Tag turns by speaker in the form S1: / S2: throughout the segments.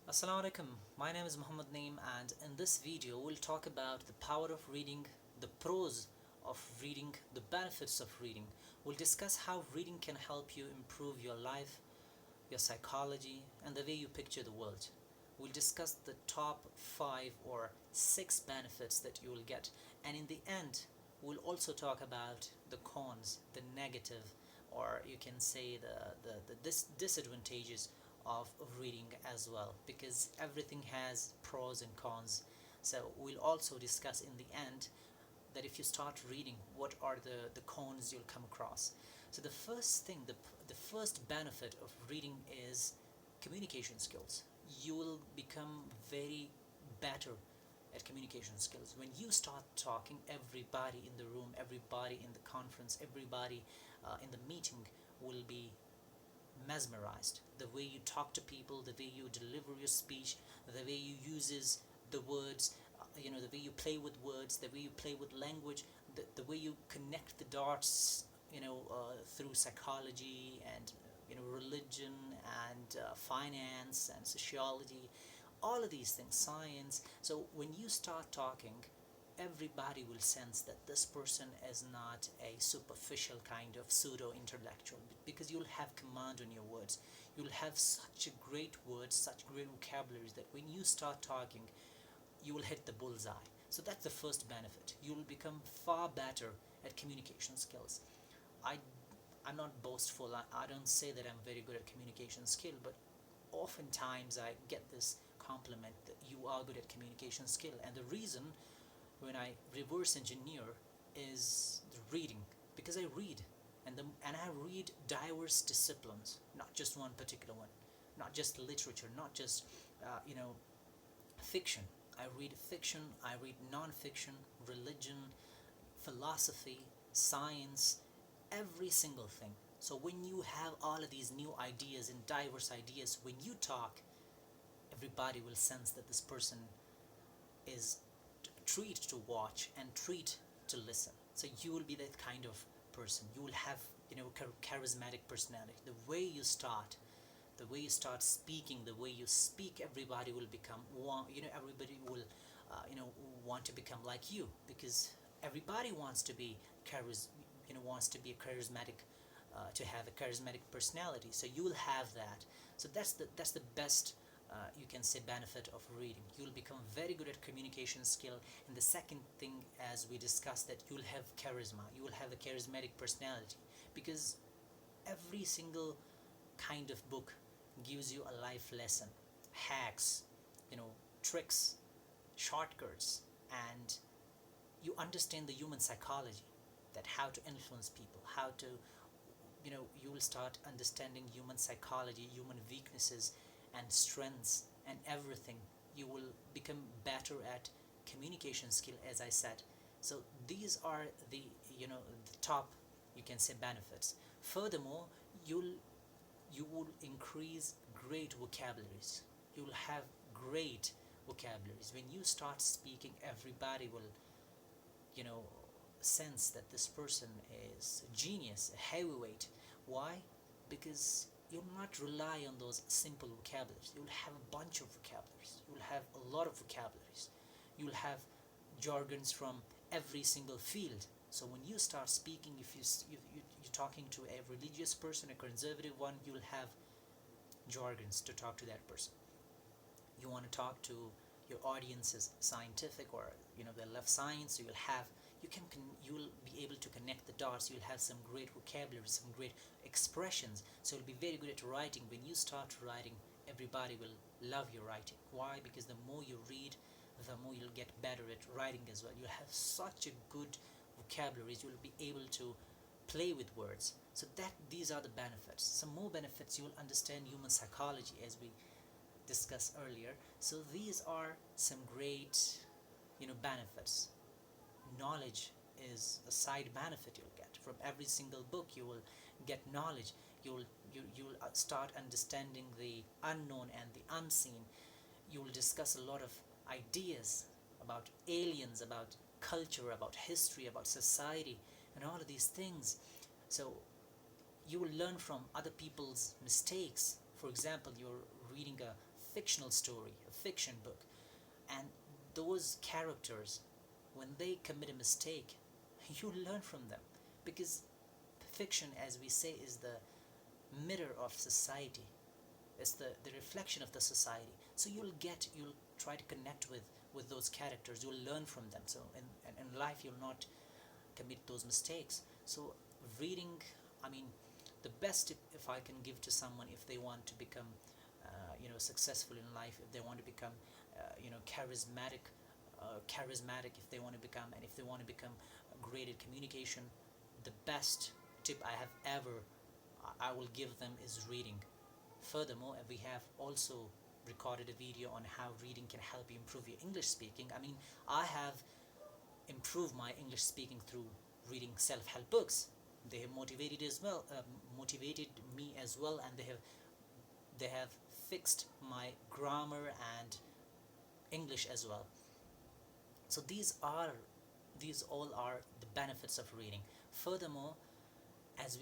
S1: Assalamu alaikum. My name is Muhammad Naeem, and in this video we'll talk about the power of reading, the pros of reading, the benefits of reading. We'll discuss how reading can help you improve your life, your psychology, and the way you picture the world. We'll discuss the top 5 or 6 benefits that you will get, and in the end we'll also talk about the cons, the negative, or you can say the disadvantages of reading as well, because everything has pros and cons. So we'll also discuss in the end that if you start reading, what are the cons you'll come across. So the first thing, the first benefit of reading is communication skills. You will become very better at communication skills when you start talking. Everybody in the room, everybody in the conference, everybody in the meeting will be mesmerized. The way you talk to people, the way you deliver your speech, the way you uses the words, the way you play with words, the way you play with language, the way you connect the dots, through psychology and religion and finance and sociology, all of these things, science. So when you start talking, everybody will sense that this person is not a superficial kind of pseudo intellectual, because you'll have command on your words. You'll have such a great words, such great vocabularies, that when you start talking, you will hit the bullseye. So that's the first benefit. You'll become far better at communication skills. I I'm not boastful. I don't say that I'm very good at communication skill, but oftentimes I get this compliment that you are good at communication skill. And the reason, when I reverse engineer, is the reading, because I read, and I read diverse disciplines, not just one particular one, not just literature, not just fiction. I read fiction, I read non-fiction, religion, philosophy, science, every single thing. So when you have all of these new ideas and diverse ideas, when you talk, everybody will sense that this person is treat to watch and treat to listen. So you will be that kind of person. You will have charismatic personality. The way you start, the way you start speaking, the way you speak, everybody will become one. Everybody will want to become like you, because everybody wants to be wants to be a charismatic, to have a charismatic personality. So you will have that. So that's the best, you can say, benefit of reading. You'll become very good at communication skill. And the second thing, as we discussed, that you'll have charisma. You will have a charismatic personality, because every single kind of book gives you a life lesson, hacks, tricks, shortcuts, and you understand the human psychology, that how to influence people, how to, you will start understanding human psychology, human weaknesses and strengths and everything. You will become better at communication skill, as I said. So these are the top, you can say, benefits. Furthermore, you'll you will increase great vocabularies. You'll have great vocabularies. When you start speaking, everybody will, you know, sense that this person is a genius, a heavyweight. Why? Because you'll not rely on those simple vocabularies. You'll have a bunch of vocabularies. You'll have a lot of vocabularies. You'll have jargons from every single field. So when you start speaking, if you're talking to a religious person, a conservative one, you'll have jargons to talk to that person. You want to talk to your audience is scientific, or they love science, so you'll be able to connect the dots. You'll have some great vocabulary, some great expressions. So you'll be very good at writing. When you start writing, everybody will love your writing. Why? Because the more you read, the more you'll get better at writing as well. You'll have such a good vocabularies. You'll be able to play with words. So that these are the benefits. Some more benefits: you'll understand human psychology, as we discussed earlier. So these are some great, benefits. Knowledge is a side benefit you'll get from every single book. You will get knowledge. You'll start understanding the unknown and the unseen. You will discuss a lot of ideas about aliens, about culture, about history, about society, and all of these things. So you will learn from other people's mistakes. For example, you're reading a fictional story, a fiction book, and those characters, when they commit a mistake, you learn from them, because fiction, as we say, is the mirror of society. It's the reflection of the society. So you'll try to connect with those characters. You'll learn from them. So in life, you'll not commit those mistakes. So reading, I mean, the best tip if I can give to someone, if they want to become successful in life, if they want to become charismatic, if they want to become, and if they want to become great at communication, the best tip I have ever I will give them is reading. Furthermore, we have also recorded a video on how reading can help you improve your English speaking. I mean, I have improved my English speaking through reading self-help books. They have motivated me as well, and they have fixed my grammar and English as well. So these all are the benefits of reading. Furthermore, as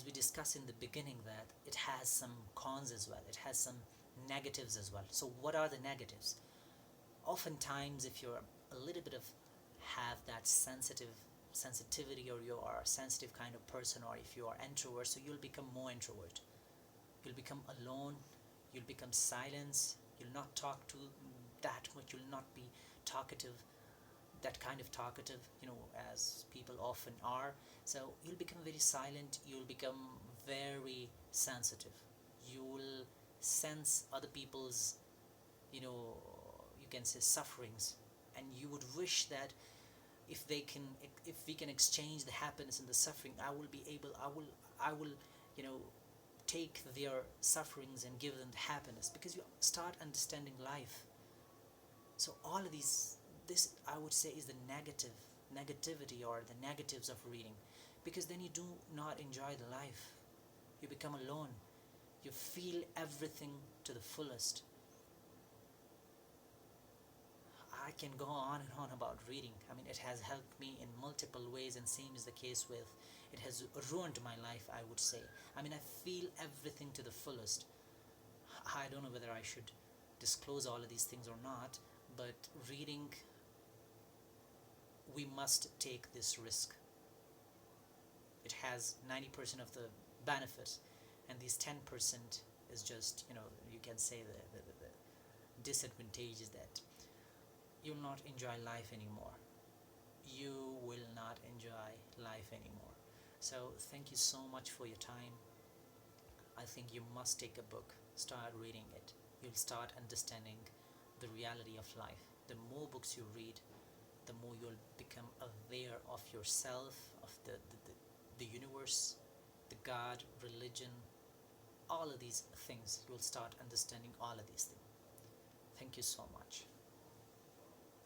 S1: we discussed in the beginning, that it has some cons as well. It has some negatives as well. So what are the negatives? Oftentimes, if you're a little bit of have that sensitivity, or you are a sensitive kind of person, or if you are introvert, so you'll become more introvert. You'll become alone. You'll become silence. You'll not talk to that much. You'll not be talkative, that kind of talkative, as people often are. So you'll become very silent. You'll become very sensitive. You will sense other people's, you can say, sufferings, and you would wish that if we can exchange the happiness and the suffering, I will take their sufferings and give them the happiness, because you start understanding life. So all of this I would say is the negativity, or the negatives of reading, because then you do not enjoy the life. You become alone. You feel everything to the fullest. I can go on and on about reading. I mean, it has helped me in multiple ways, and same is the case with, it has ruined my life, I would say. I mean, I feel everything to the fullest. I don't know whether I should disclose all of these things or not, but reading, we must take this risk. It has 90% of the benefits, and these 10% is just, you can say the disadvantages, that you'll not enjoy life anymore. You will not enjoy life anymore. So thank you so much for your time. I think you must take a book, start reading it. You'll start understanding the reality of life. The more books you read, the more you'll become aware of yourself, of the universe, the God, religion, all of these things. You'll start understanding all of these things. Thank you so much.